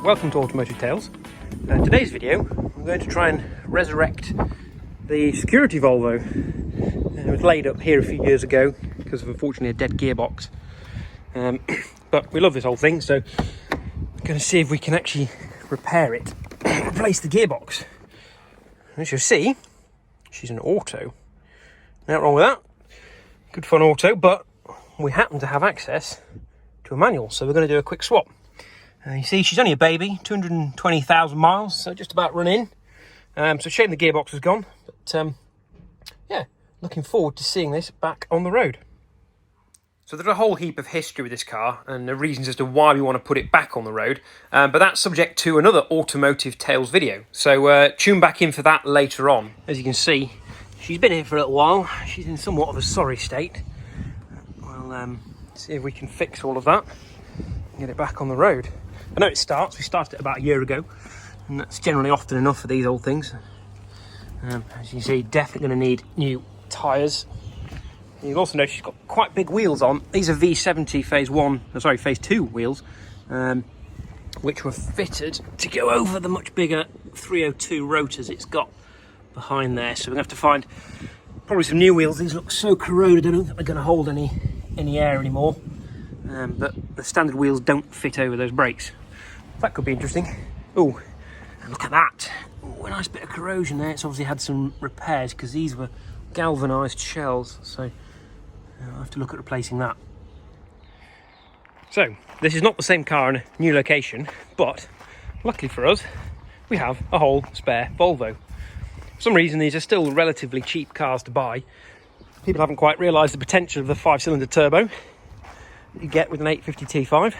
welcome to Automotive Tales. Today's video, I'm going to try and resurrect the security Volvo. It was laid up here a few years ago because of unfortunately a dead gearbox. But we love this whole thing, so I'm going to see if we can actually repair it, replace the gearbox. As you'll see, she's an auto. Nothing wrong with that. Good fun auto, but we happen to have access to a manual, so we're going to do a quick swap. You see, she's only a baby, 220,000 miles, so just about run in. So shame the gearbox was gone, but yeah, looking forward to seeing this back on the road. So there's a whole heap of history with this car and the reasons as to why we want to put it back on the road, but that's subject to another Automotive Tales video, so tune back in for that later on. As you can see, she's been here for a little while. She's in somewhat of a sorry state. We'll see if we can fix all of that and get it back on the road. I know we started it about a year ago, and that's generally often enough for these old things. As you can see, definitely going to need new tyres. You'll also notice she's got quite big wheels on. These are V70 phase 2 wheels, which were fitted to go over the much bigger 302 rotors it's got behind there. So we're going to have to find probably some new wheels. These look so corroded, I don't think they're going to hold any air anymore. But the standard wheels don't fit over those brakes. That could be interesting. Oh, and look at that. Ooh, a nice bit of corrosion there. It's obviously had some repairs because these were galvanised shells. So I'll have to look at replacing that. So this is not the same car in a new location, but luckily for us, we have a whole spare Volvo. For some reason, these are still relatively cheap cars to buy. People haven't quite realised the potential of the 5-cylinder turbo that you get with an 850 T5.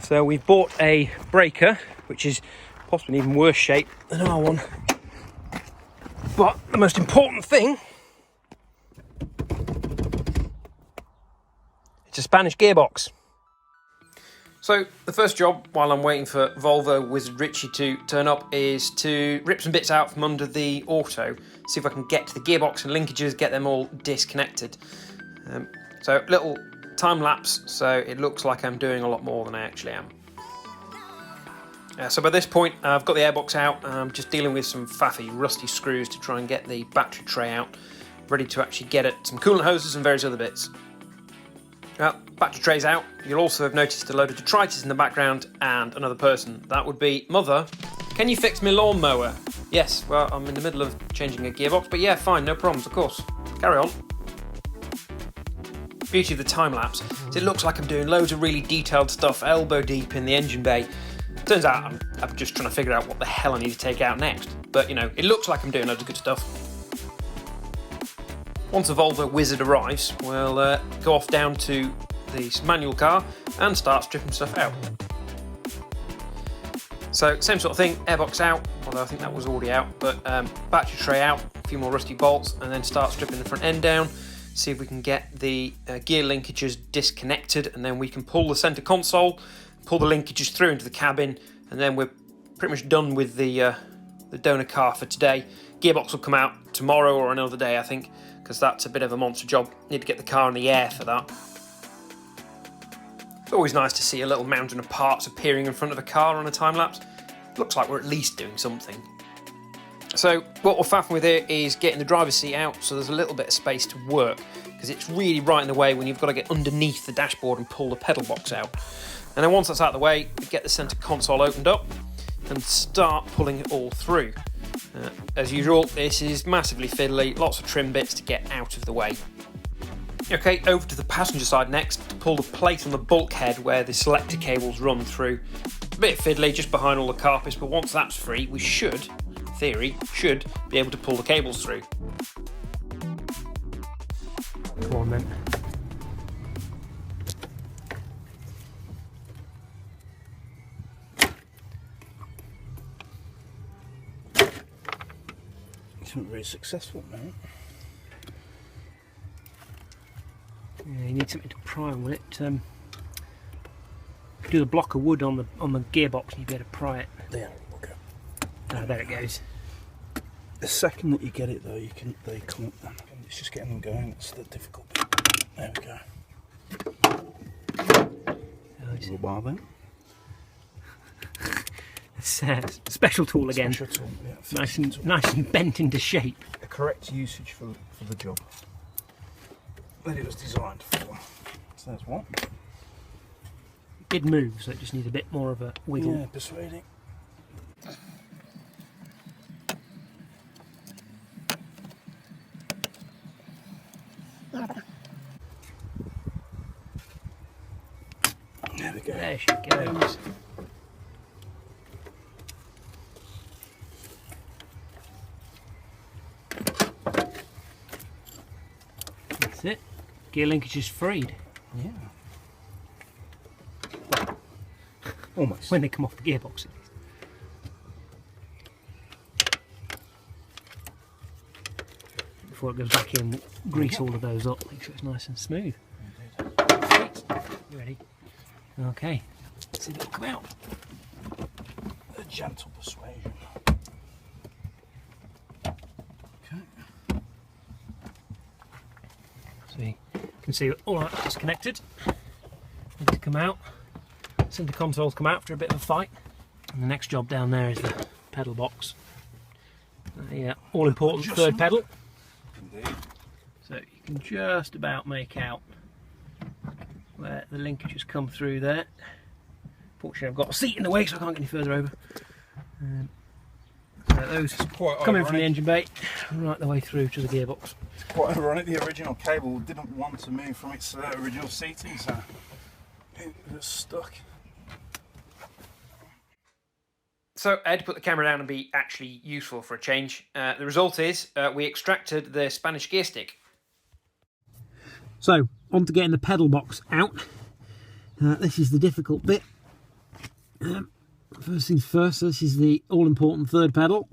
So we've bought a breaker, which is possibly in even worse shape than our one. But the most important thing, it's a Spanish gearbox. So the first job, while I'm waiting for Volvo Wizard Richie to turn up, is to rip some bits out from under the auto, see if I can get to the gearbox and linkages, get them all disconnected. So little time lapse, so it looks like I'm doing a lot more than I actually am. So by this point, I've got the airbox out, and I'm just dealing with some faffy rusty screws to try and get the battery tray out, ready to actually get at some coolant hoses and various other bits. Well, battery tray's out. You'll also have noticed a load of detritus in the background and another person. That would be Mother. Can you fix my lawnmower? Yes, well, I'm in the middle of changing a gearbox, but yeah, fine, no problems, of course. Carry on. Beauty of the time lapse is it looks like I'm doing loads of really detailed stuff elbow deep in the engine bay. Turns out I'm just trying to figure out what the hell I need to take out next. But you know, it looks like I'm doing loads of good stuff. Once the Volvo Wizard arrives, we'll go off down to the manual car and start stripping stuff out. So same sort of thing, airbox out, although I think that was already out, but battery tray out, a few more rusty bolts, and then start stripping the front end down. See if we can get the gear linkages disconnected, and then we can pull the centre console, pull the linkages through into the cabin, and then we're pretty much done with the donor car for today. Gearbox will come out tomorrow or another day, I think, because that's a bit of a monster job. Need to get the car in the air for that. It's always nice to see a little mountain of parts appearing in front of a car on a time-lapse. Looks like we're at least doing something. So what we're faffing with here is getting the driver's seat out so there's a little bit of space to work, because it's really right in the way when you've got to get underneath the dashboard and pull the pedal box out. And then once that's out of the way, we get the centre console opened up and start pulling it all through. As usual, this is massively fiddly, lots of trim bits to get out of the way. Okay, over to the passenger side next to pull the plate on the bulkhead where the selector cables run through. A bit fiddly just behind all the carpets, but once that's free, we should, in theory, be able to pull the cables through. Come on then. It's not very successful, mate. Yeah, you need something to pry on with it. Do the block of wood on the gearbox and you'd be able to pry it. There, okay. Ah, there it goes. The second that you get it though, they come up then. It's just getting them going, it's the difficult bit. There we go. Nice. A little bar then. It's a special tool again. Special tool, yeah. Nice and bent into shape. The correct usage for the job that it was designed for. So there's one. It did move, so it just needs a bit more of a wiggle. Yeah, persuading. There we go. There she goes. That's it. Gear linkage is freed. Yeah. Almost. When they come off the gearbox. Before it goes back in, grease all of those up, make sure it's nice and smooth. Right. You ready? Okay. Let's see if it'll come out. A gentle persuasion. Okay. So you can see all that's connected. Need to come out. Center consoles come out after a bit of a fight. And the next job down there is the pedal box. The all important third pedal. Indeed. So you can just about make out where the linkages come through there. Fortunately I've got a seat in the way so I can't get any further over. So those coming from the engine bay right the way through to the gearbox. It's quite ironic, the original cable didn't want to move from its original seating, so it was stuck. So I had to put the camera down and be actually useful for a change. The result is we extracted the Spanish gear stick. So, on to getting the pedal box out. This is the difficult bit. First things first, this is the all-important third pedal.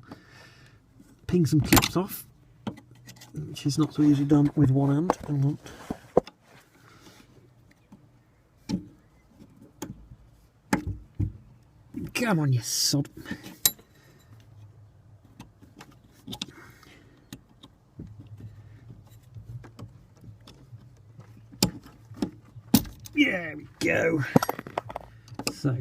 Ping some clips off, which is not so easily done with one hand. Hang on. Come on, you sod. There we go. So,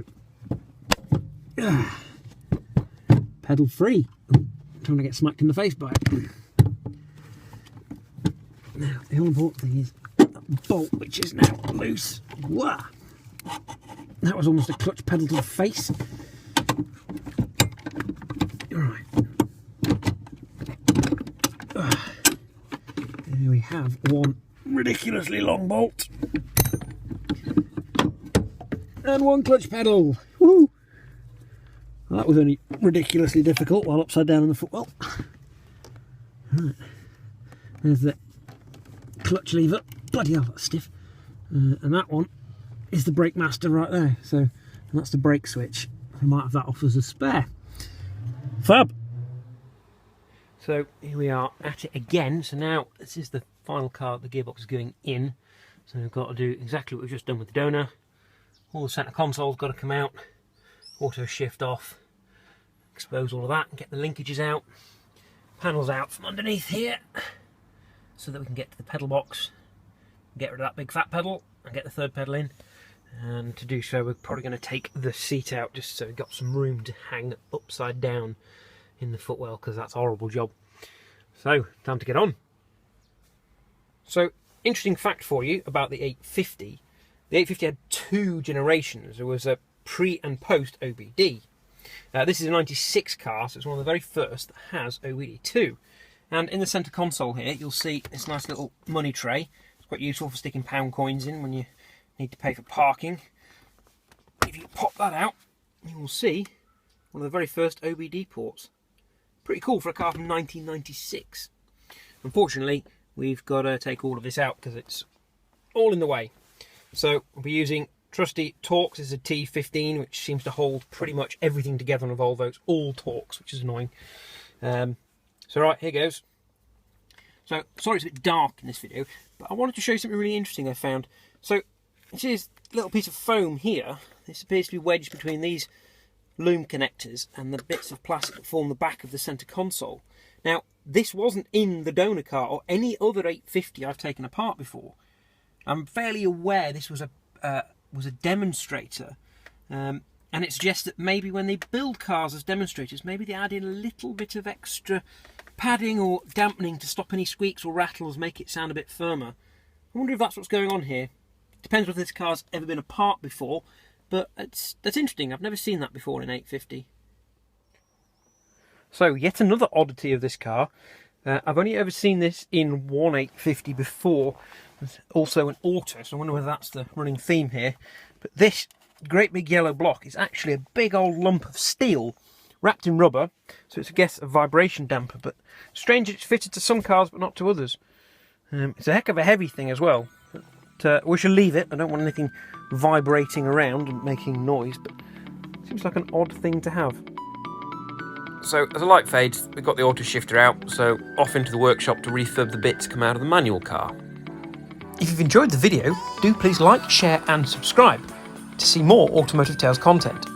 pedal free. Ooh, trying to get smacked in the face by it. Now, the all important thing is that bolt, which is now loose. Wah! That was almost a clutch pedal to the face. Right. There we have one ridiculously long bolt. And one clutch pedal. Woo! Well, that was only ridiculously difficult while upside down on the footwell. Right. There's the clutch lever. Bloody hell, that's stiff. And that one is the brake master right there. So, and that's the brake switch. I might have that off as a spare. Fab! So here we are at it again. So now this is the final car the gearbox is going in. So we've got to do exactly what we've just done with the donor. All the centre console's got to come out, auto shift off, expose all of that and get the linkages out, panels out from underneath here so that we can get to the pedal box, get rid of that big fat pedal and get the third pedal in. And to do so we're probably going to take the seat out just so we've got some room to hang upside down in the footwell because that's a horrible job. So, time to get on. So, interesting fact for you about the 850. The 850 had two generations. There was a pre and post OBD. This is a 96 car, so it's one of the very first that has OBD2. And in the centre console here, you'll see this nice little money tray. It's quite useful for sticking pound coins in when you need to pay for parking. If you pop that out, you will see one of the very first OBD ports. Pretty cool for a car from 1996. Unfortunately, we've got to take all of this out because it's all in the way. So we'll be using trusty Torx. This is a T-15, which seems to hold pretty much everything together on a Volvo. It's all Torx, which is annoying. So right, here goes. So, sorry it's a bit dark in this video, but I wanted to show you something really interesting I found. So, this is a little piece of foam here. This appears to be wedged between these loom connectors and the bits of plastic that form the back of the centre console. Now, this wasn't in the donor car or any other 850 I've taken apart before. I'm fairly aware this was a demonstrator, and And it suggests that maybe when they build cars as demonstrators, maybe they add in a little bit of extra padding or dampening to stop any squeaks or rattles, make it sound a bit firmer. I wonder if that's what's going on here. Depends whether this car's ever been apart before, but that's interesting. I've never seen that before in 850. So, yet another oddity of this car. I've only ever seen this in one 850 before. It's also an auto, so I wonder whether that's the running theme here. But this great big yellow block is actually a big old lump of steel wrapped in rubber, so it's, I guess, a vibration damper. But strange it's fitted to some cars but not to others. It's a heck of a heavy thing as well. But, we shall leave it. I don't want anything vibrating around and making noise, but it seems like an odd thing to have. So, as the light fades, we've got the auto shifter out, so off into the workshop to refurb the bits come out of the manual car. If you've enjoyed the video, do please like, share and subscribe to see more Automotive Tales content.